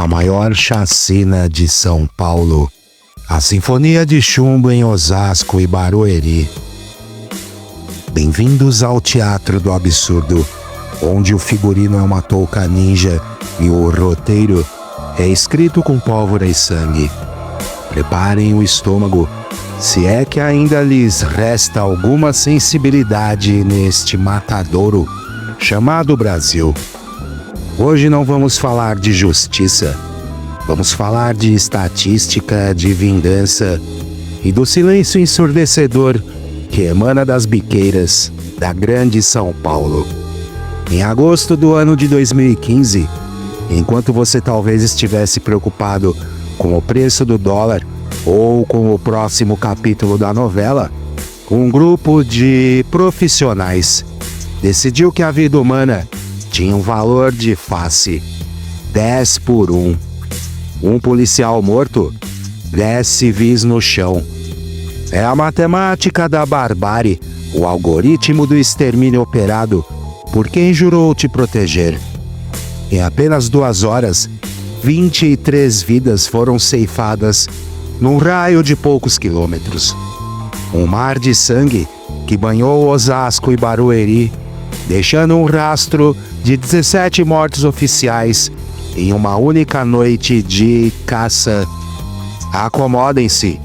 a maior chacina de São Paulo, a Sinfonia de Chumbo em Osasco e Barueri. Bem-vindos ao Teatro do Absurdo, onde o figurino é uma touca ninja e o roteiro é escrito com pólvora e sangue. Preparem o estômago, se é que ainda lhes resta alguma sensibilidade neste matadouro chamado Brasil. Hoje não vamos falar de justiça, vamos falar de estatística, de vingança e do silêncio ensurdecedor que emana das biqueiras da grande São Paulo. Em agosto do ano de 2015, enquanto você talvez estivesse preocupado com o preço do dólar ou com o próximo capítulo da novela, um grupo de profissionais decidiu que a vida humana tinha um valor de face 10 por 1. Um policial morto, 10 civis no chão. É a matemática da barbárie, o algoritmo do extermínio operado por quem jurou te proteger. Em apenas 2 horas, 23 vidas foram ceifadas num raio de poucos quilômetros. Um mar de sangue que banhou Osasco e Barueri, deixando um rastro de 17 mortos oficiais em uma única noite de caça. Acomodem-se,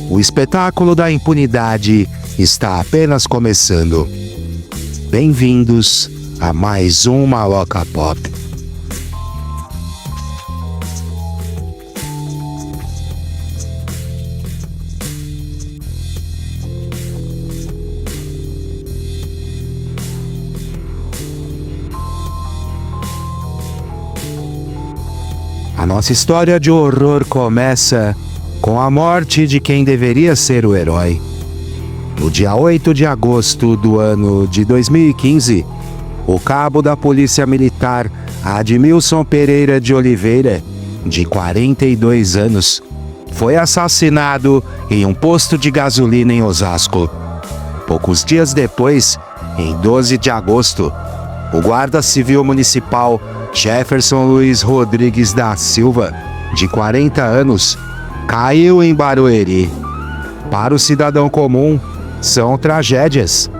o espetáculo da impunidade está apenas começando. Bem-vindos a mais um Maloca Pop. A nossa história de horror começa com a morte de quem deveria ser o herói. No dia 8 de agosto do ano de 2015, o cabo da Polícia Militar Admilson Pereira de Oliveira, de 42 anos, foi assassinado em um posto de gasolina em Osasco. Poucos dias depois, em 12 de agosto, o guarda civil municipal Jefferson Luiz Rodrigues da Silva, de 40 anos, caiu em Barueri. Para o cidadão comum, são tragédias.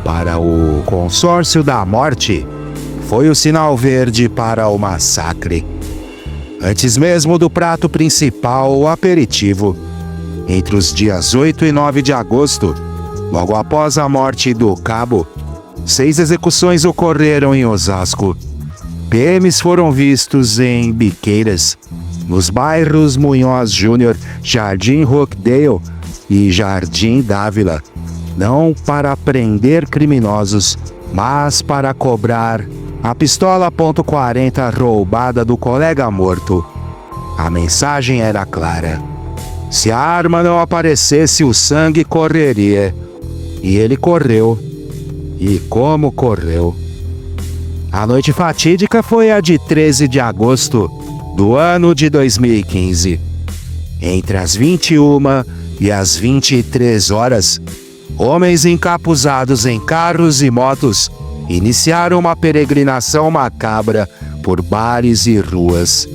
Para o consórcio da morte, foi o sinal verde para o massacre. Antes mesmo do prato principal, o aperitivo. Entre os dias 8 e 9 de agosto, logo após a morte do cabo, 6 execuções ocorreram em Osasco. PMs foram vistos em biqueiras, nos bairros Munhoz Júnior, Jardim Rockdale e Jardim Dávila, não para prender criminosos, mas para cobrar a pistola .40 roubada do colega morto. A mensagem era clara: se a arma não aparecesse, o sangue correria. E ele correu. E como correu! A noite fatídica foi a de 13 de agosto do ano de 2015. Entre as 21 e as 23 horas, homens encapuzados em carros e motos iniciaram uma peregrinação macabra por bares e ruas.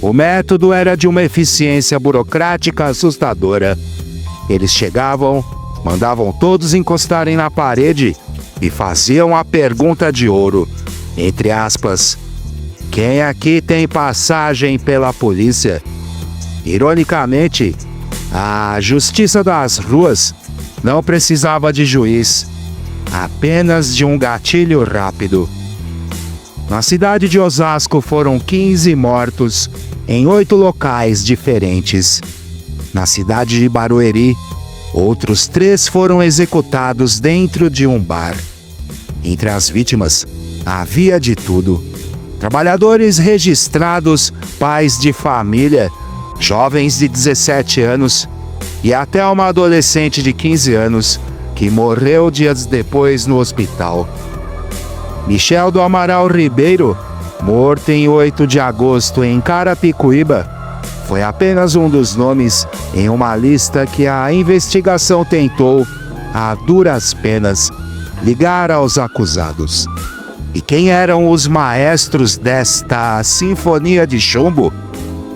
O método era de uma eficiência burocrática assustadora. Eles chegavam, mandavam todos encostarem na parede e faziam a pergunta de ouro, entre aspas: quem aqui tem passagem pela polícia? Ironicamente, a justiça das ruas não precisava de juiz, apenas de um gatilho rápido. Na cidade de Osasco foram 15 mortos em 8 locais diferentes. Na cidade de Barueri, outros 3 foram executados dentro de um bar. Entre as vítimas, havia de tudo: trabalhadores registrados, pais de família, jovens de 17 anos e até uma adolescente de 15 anos que morreu dias depois no hospital. Michel do Amaral Ribeiro, morto em 8 de agosto em Carapicuíba, foi apenas um dos nomes em uma lista que a investigação tentou, a duras penas, ligar aos acusados. E quem eram os maestros desta sinfonia de chumbo?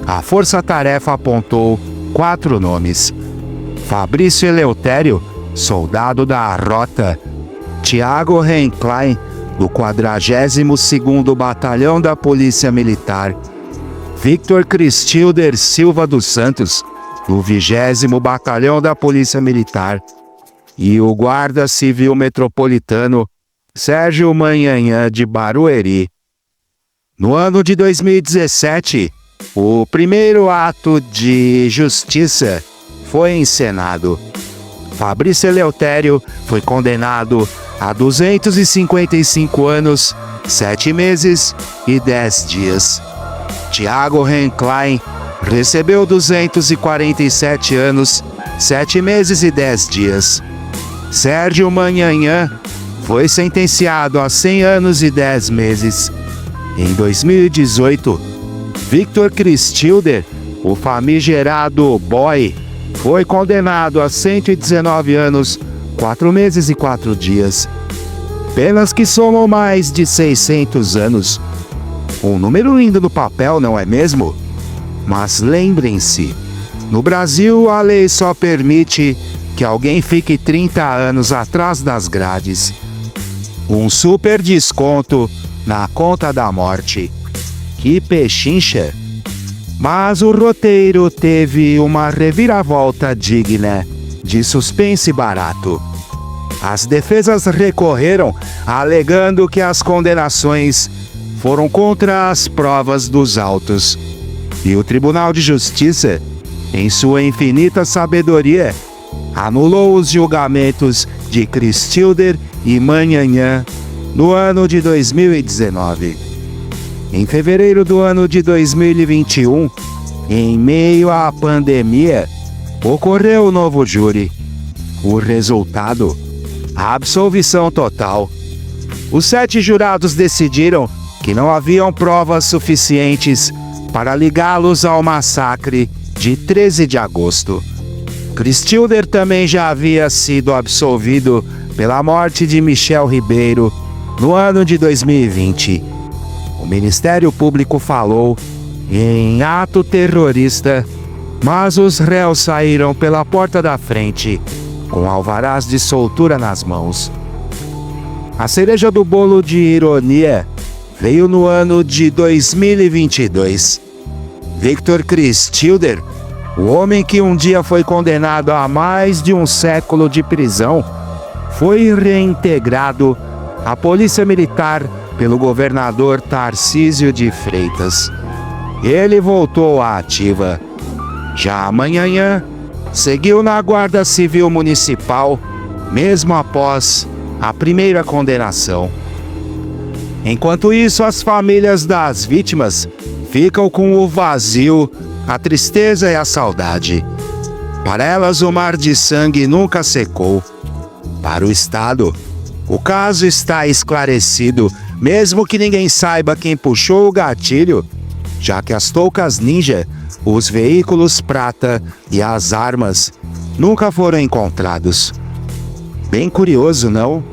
A força-tarefa apontou 4 nomes: Fabrício Eleutério, soldado da Rota; Tiago Renklein, do 42º Batalhão da Polícia Militar; Victor Cristilder Silva dos Santos, do 20º Batalhão da Polícia Militar; e o Guarda Civil Metropolitano Sérgio Manhanhã de Barueri. No ano de 2017, o primeiro ato de justiça foi encenado. Fabrício Eleutério foi condenado a 255 anos, 7 meses e 10 dias. Tiago Renklein recebeu 247 anos, 7 meses e 10 dias. Sérgio Manhanhã foi sentenciado a 100 anos e 10 meses. Em 2018, Victor Cristilder, o famigerado Boy, foi condenado a 119 anos, 4 meses e 4 dias. Penas que somam mais de 600 anos. Um número lindo no papel, não é mesmo? Mas lembrem-se, no Brasil a lei só permite que alguém fique 30 anos atrás das grades. Um super desconto na conta da morte. Que pechincha! Mas o roteiro teve uma reviravolta digna de suspense barato. As defesas recorreram, alegando que as condenações foram contra as provas dos autos. E o Tribunal de Justiça, em sua infinita sabedoria, anulou os julgamentos de Cristilder e Manhanhã no ano de 2019. Em fevereiro do ano de 2021, em meio à pandemia, ocorreu o novo júri. O resultado: a absolvição total. Os 7 jurados decidiram que não haviam provas suficientes para ligá-los ao massacre de 13 de agosto. Cristilder também já havia sido absolvido pela morte de Michel Ribeiro no ano de 2020. O Ministério Público falou em ato terrorista, mas os réus saíram pela porta da frente, com alvarás de soltura nas mãos. A cereja do bolo de ironia veio no ano de 2022. Victor Cristilder, o homem que um dia foi condenado a mais de um século de prisão, foi reintegrado à Polícia Militar pelo governador Tarcísio de Freitas. Ele voltou à ativa. Já Manhanhã seguiu na Guarda Civil Municipal, mesmo após a primeira condenação. Enquanto isso, as famílias das vítimas ficam com o vazio, a tristeza e a saudade. Para elas, o mar de sangue nunca secou. Para o Estado, o caso está esclarecido, mesmo que ninguém saiba quem puxou o gatilho, já que as toucas ninja, os veículos prata e as armas nunca foram encontrados. Bem curioso, não?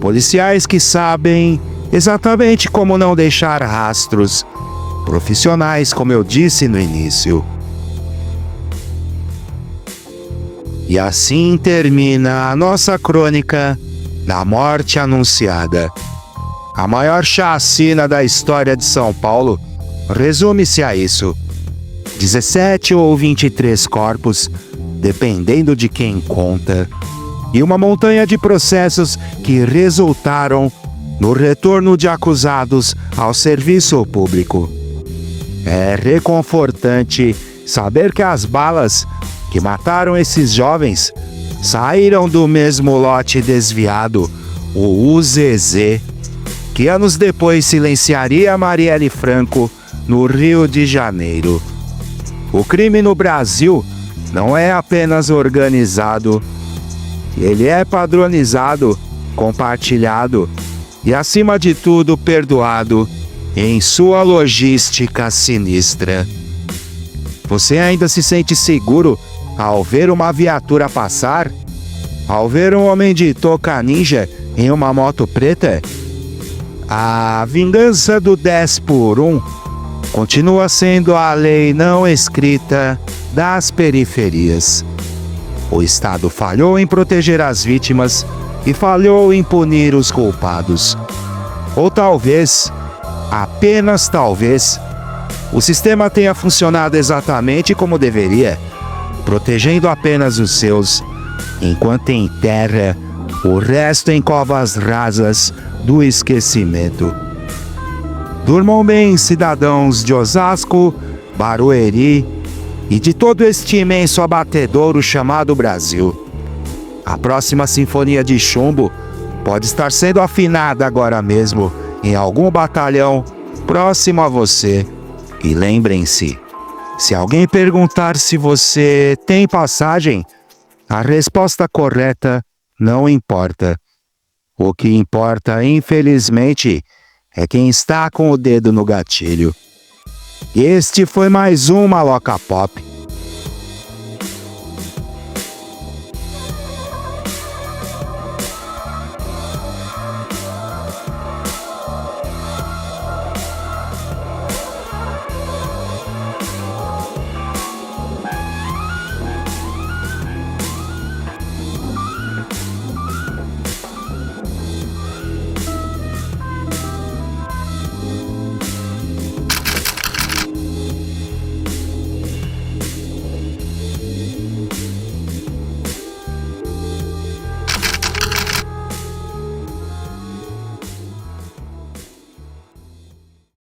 Policiais que sabem exatamente como não deixar rastros. Profissionais, como eu disse no início. E assim termina a nossa crônica da morte anunciada. A maior chacina da história de São Paulo resume-se a isso: 17 ou 23 corpos, dependendo de quem conta, e uma montanha de processos que resultaram no retorno de acusados ao serviço público. É reconfortante saber que as balas que mataram esses jovens saíram do mesmo lote desviado, o UZZ, que anos depois silenciaria Marielle Franco no Rio de Janeiro. O crime no Brasil não é apenas organizado, ele é padronizado, compartilhado e, acima de tudo, perdoado em sua logística sinistra. Você ainda se sente seguro ao ver uma viatura passar? Ao ver um homem de touca ninja em uma moto preta? A vingança do 10 por 1 continua sendo a lei não escrita das periferias. O Estado falhou em proteger as vítimas e falhou em punir os culpados. Ou talvez, apenas talvez, o sistema tenha funcionado exatamente como deveria, protegendo apenas os seus, enquanto enterra o resto em covas rasas do esquecimento. Durmam bem, cidadãos de Osasco, Barueri e de todo este imenso abatedouro chamado Brasil. A próxima sinfonia de chumbo pode estar sendo afinada agora mesmo em algum batalhão próximo a você. E lembrem-se, se alguém perguntar se você tem passagem, a resposta correta não importa. O que importa, infelizmente, é quem está com o dedo no gatilho. Este foi mais um Maloca Pop.